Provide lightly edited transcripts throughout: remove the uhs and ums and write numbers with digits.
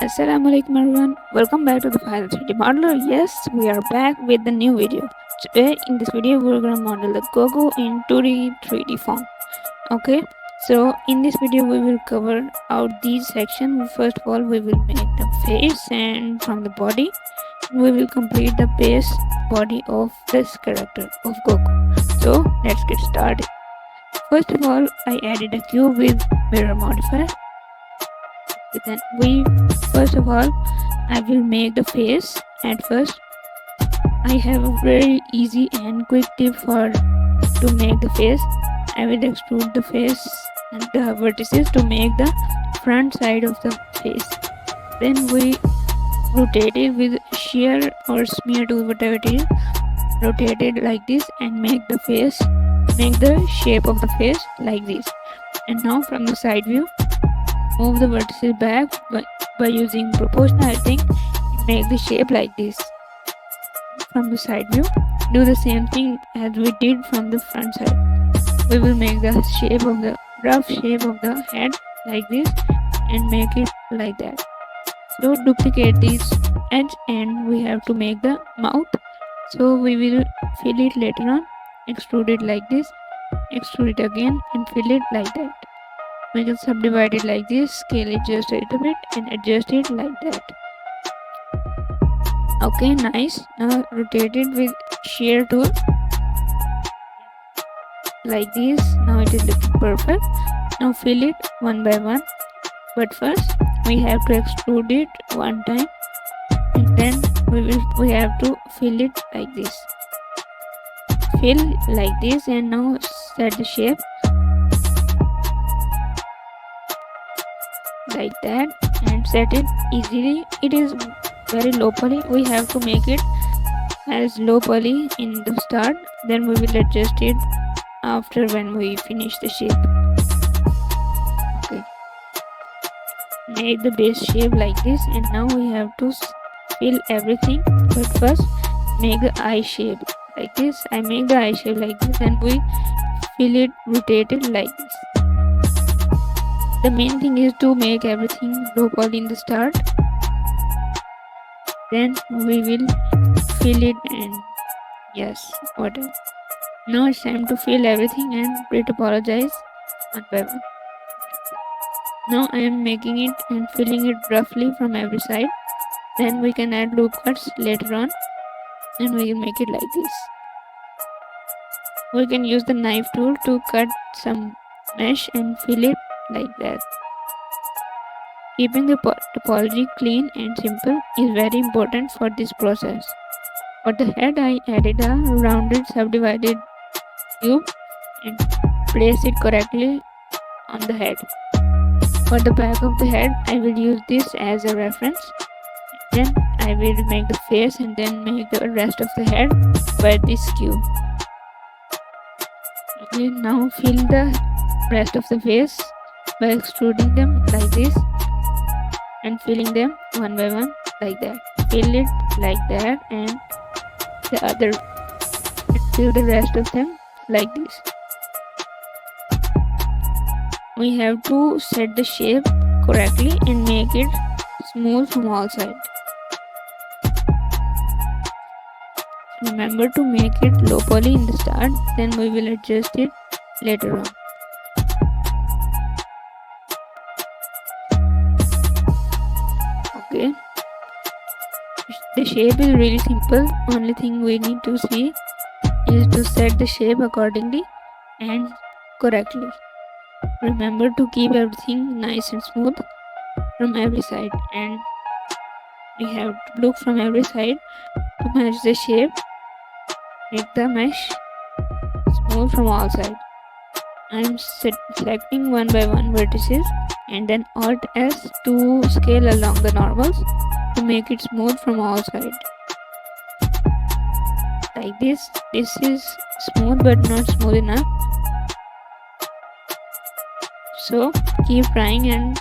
Assalamualaikum everyone. Welcome back to the File 3D Modeler. Yes, we are back with the new video. Today in this video we're gonna model the Goku in 2D 3D form. Okay, so in this video we will cover out these sections. First of all, we will make the face, and from the body we will complete the base body of this character of Goku. So let's get started. First of all, I added a cube with mirror modifier. Then first of all, I will make the face. At first, I have a very easy and quick tip to make the face. I will extrude the face and the vertices to make the front side of the face. Then we rotate it with shear or smear tool, whatever it is. Rotate it like this and make the shape of the face like this. And now from the side view, move the vertices back by using proportionality. Make the shape like this. From the side view, do the same thing as we did from the front side. We will make the rough shape of the head like this and make it like that. So duplicate this edge and we have to make the mouth. So we will fill it later on. Extrude it like this, extrude it again and fill it like that. We can subdivide it like this, scale it just a little bit and adjust it like that. Okay, nice. Now rotate it with shear tool like this. Now it is looking perfect. Now fill it one by one, but first we have to extrude it one time and then we have to fill it like this. Fill like this and now set the shape like that and set it easily. It is very low poly. We have to make it as low poly in the start, then we will adjust it after when we finish the shape. Okay, make the base shape like this and now we have to fill everything, but first make the eye shape like this. I make the eye shape like this and we fill it, rotate it like this. The main thing is to make everything low poly in the start, then we will fill it and yes, whatever. Now it's time to fill everything and apologize one by one. Now I am making it and filling it roughly from every side. Then we can add loop cuts later on and we will make it like this. We can use the knife tool to cut some mesh and fill it like that. Keeping the topology clean and simple is very important for this process. For the head, I added a rounded subdivided cube and place it correctly on the head. For the back of the head, I will use this as a reference. Then I will make the face and then make the rest of the head by this cube. Okay, now fill the rest of the face by extruding them like this and filling them one by one like that. Fill it like that and the other, fill the rest of them like this. We have to set the shape correctly and make it smooth from all sides. Remember to make it low poly in the start, then we will adjust it later on. Okay, the shape is really simple. Only thing we need to see is to set the shape accordingly and correctly. Remember to keep everything nice and smooth from every side, and we have to look from every side to match the shape. Make the mesh smooth from all sides. I am selecting one by one vertices and then Alt S to scale along the normals to make it smooth from all sides. Like this. This is smooth but not smooth enough. So keep trying and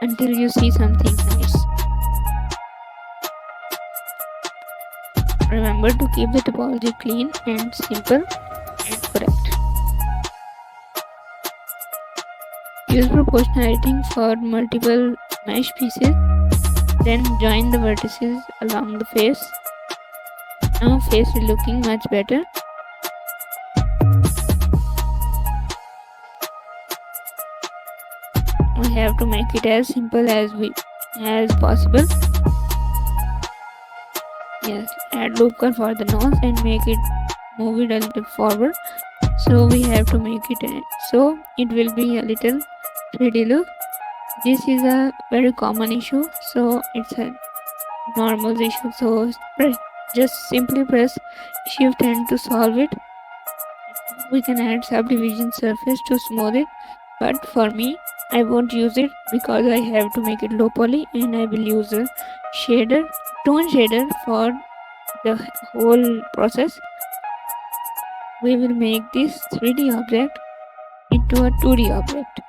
until you see something nice. Remember to keep the topology clean and simple and correct. Use proportionality for multiple mesh pieces. Then join the vertices along the face. Now face is looking much better. We have to make it as simple as possible. Yes, add loop cut for the nose and make it move it a little forward. So we have to make it so it will be a little 3D look. This is a very common issue, so it's a normal issue. So just simply press Shift N to solve it. We can add subdivision surface to smooth it, but for me I won't use it because I have to make it low poly, and I will use a tone shader for the whole process. We will make this 3D object into a 2D object.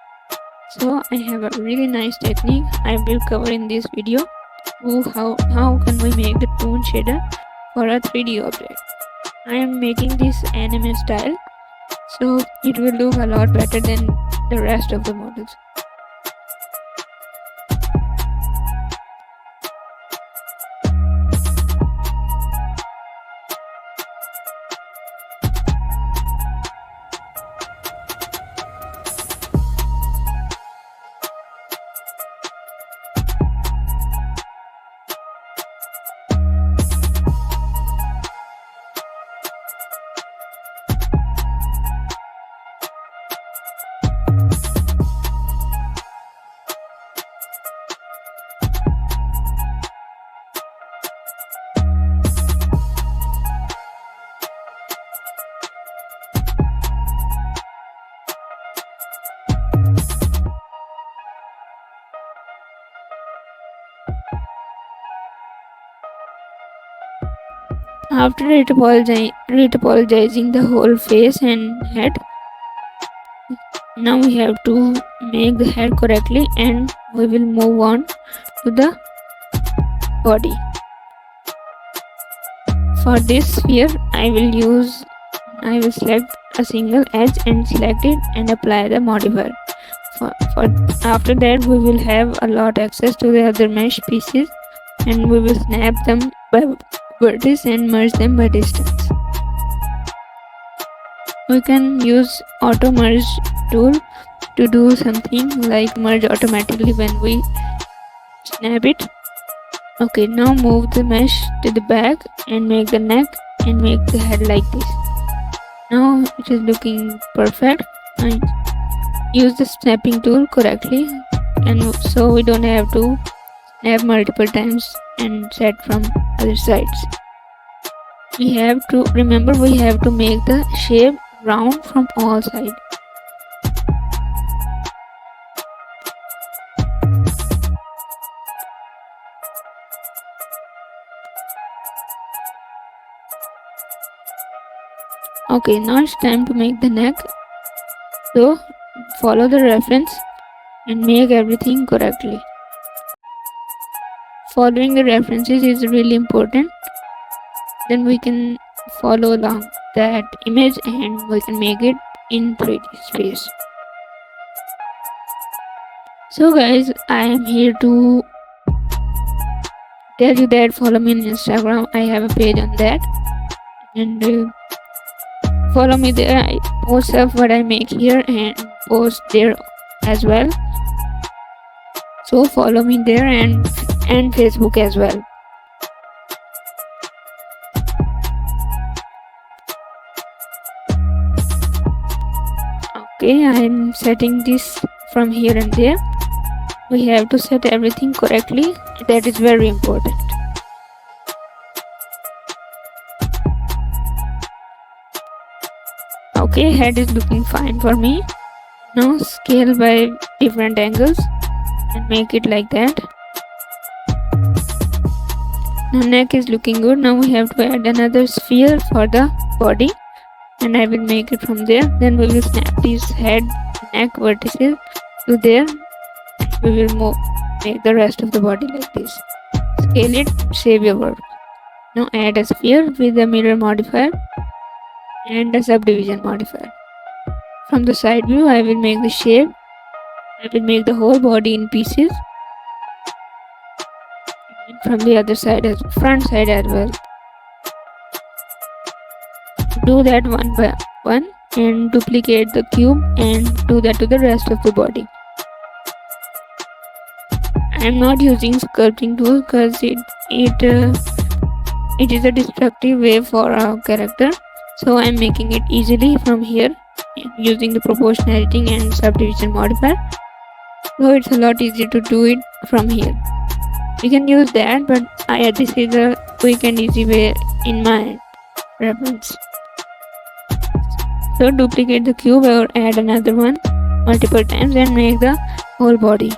So I have a really nice technique I will cover in this video. How can we make the tone shader for a 3D object. I am making this anime style, so it will look a lot better than the rest of the models. After retopologizing the whole face and head, now we have to make the head correctly, and we will move on to the body. For this sphere, I will select a single edge and select it and apply the modifier. After that, we will have a lot access to the other mesh pieces, and we will snap them by vertex and merge them by distance. We can use auto merge tool to do something like merge automatically when we snap it. Okay, now move the mesh to the back and make the neck and make the head like this. Now it is looking perfect, and use the snapping tool correctly, and so we don't have to snap multiple times and set from other sides. We have to make the shape round from all sides. Okay, now it's time to make the neck. So follow the reference and make everything correctly. Following the references is really important. Then we can follow along that image and we can make it in 3D space. So guys, I am here to tell you that follow me on Instagram. I have a page on that, and follow me there. I post up what I make here and post there as well. So follow me there, and Facebook as well. Okay, I am setting this from here and there. We have to set everything correctly. That is very important. Okay, head is looking fine for me. Now scale by different angles and make it like that. Now neck is looking good. Now we have to add another sphere for the body, and I will make it from there. Then we will snap these head, neck vertices to there. We will make the rest of the body like this. Scale it, save your work. Now add a sphere with a mirror modifier and a subdivision modifier. From the side view, I will make the shape. I will make the whole body in pieces. and from the other side as front side as well. Do that one by one and duplicate the cube and do that to the rest of the body. I'm not using sculpting tool because it is a destructive way for our character, so I'm making it easily from here using the proportionality and subdivision modifier, so it's a lot easier to do it from here. You can use that, but this is a quick and easy way in my reference. So duplicate the cube or add another one multiple times and make the whole body.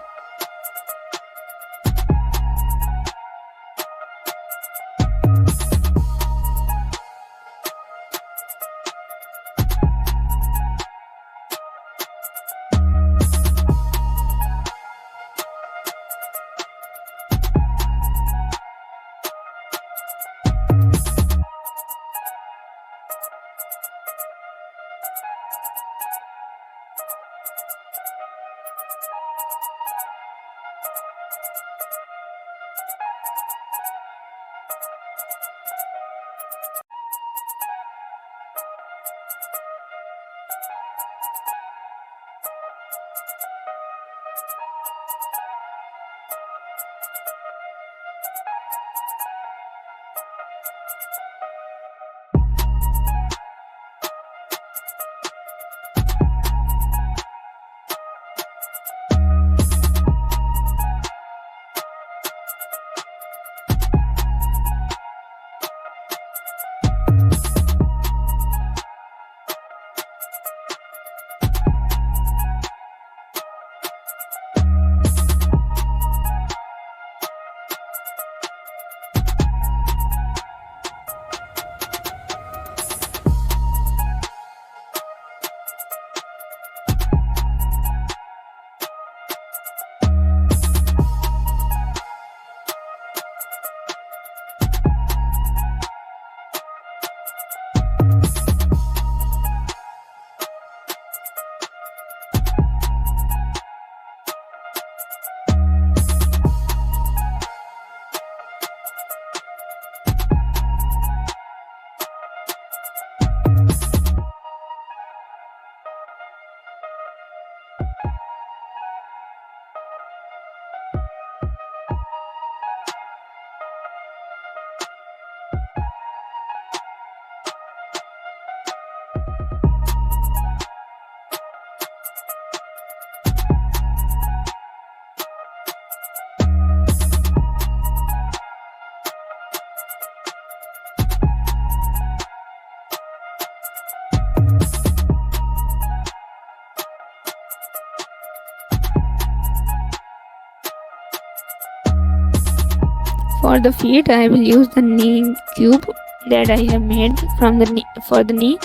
For the feet, I will use the knee cube that I have made from the knee for the knee.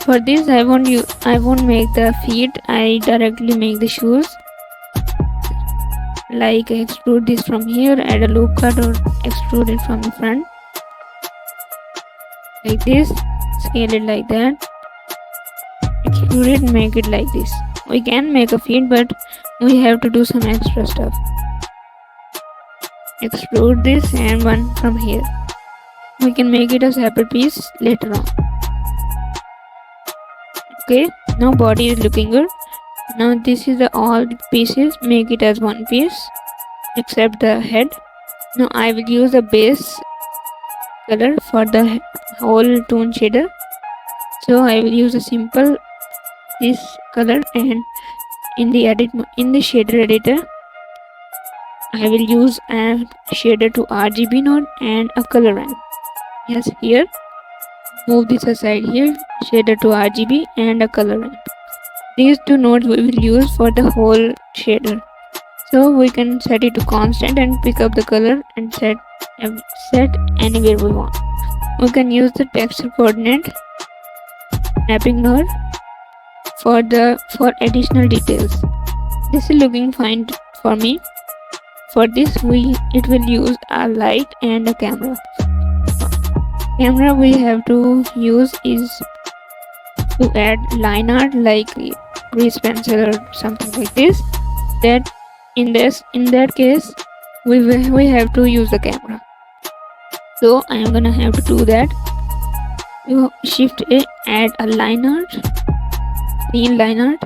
For this, I won't make the feet. I directly make the shoes. Like extrude this from here, add a loop cut or extrude it from the front. Like this, scale it like that. Extrude it, make it like this. We can make a feet, but we have to do some extra stuff. Extrude this and one from here. We can make it a separate piece later on. Okay, now body is looking good. Now this is the all pieces, make it as one piece except the head. Now I will use a base color for the whole tone shader. So I will use a simple this color, and in the shader editor I will use a shader to RGB node and a color ramp. Yes, here move this aside here, shader to RGB and a color ramp. These two nodes we will use for the whole shader. So we can set it to constant and pick up the color and set anywhere we want. We can use the texture coordinate mapping node for additional details. This is looking fine for me. For this it will use a light and a camera. Camera we have to use is to add line art like grease pencil or something like this. That in that case we have to use the camera. So I am gonna have to do that. You shift A, add a line art, clean line art,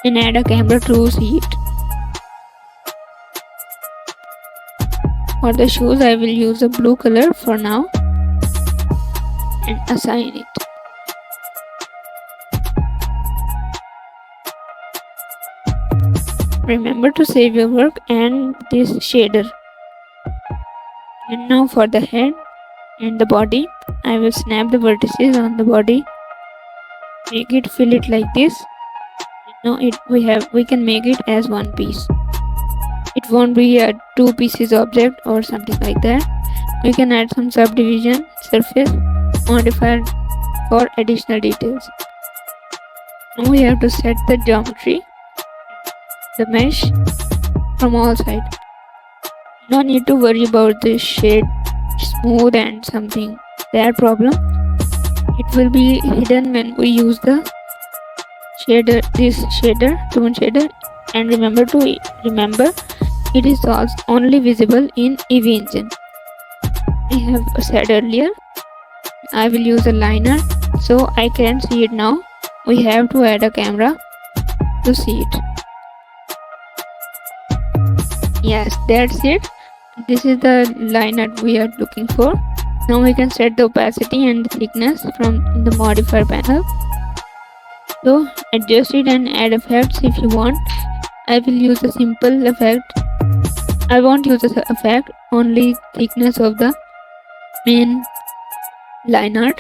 and add a camera to see it. For the shoes, I will use a blue color for now and assign it. Remember to save your work and this shader. And now for the head and the body, I will snap the vertices on the body, make it fill it like this. Now we can make it as one piece. It won't be a two pieces object or something like that. We can add some subdivision, surface, modifier for additional details. Now we have to set the geometry, the mesh from all sides. No need to worry about the shade, smooth and something. That problem, it will be hidden when we use the shader, tone shader. And remember it is also only visible in Eevee engine. I have said earlier, I will use a liner so I can see it now. We have to add a camera to see it. Yes, that's it. This is the liner we are looking for. Now we can set the opacity and the thickness from the modifier panel. So adjust it and add effects if you want. I will use a simple effect. I won't use the effect, only thickness of the main line art.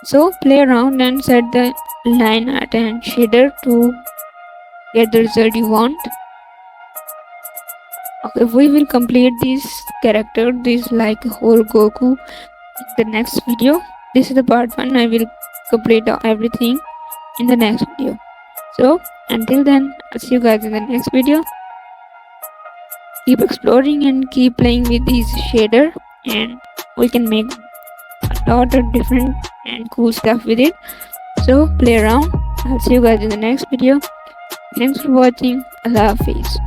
So play around and set the line art and shader to get the result you want. Okay, we will complete this character, this like whole Goku, in the next video. This is the part 1. I will complete everything in the next video. So until then, I'll see you guys in the next video. Keep exploring and keep playing with these shader, and we can make a lot of different and cool stuff with it. So play around. I'll see you guys in the next video. Thanks for watching. Allah Hafiz.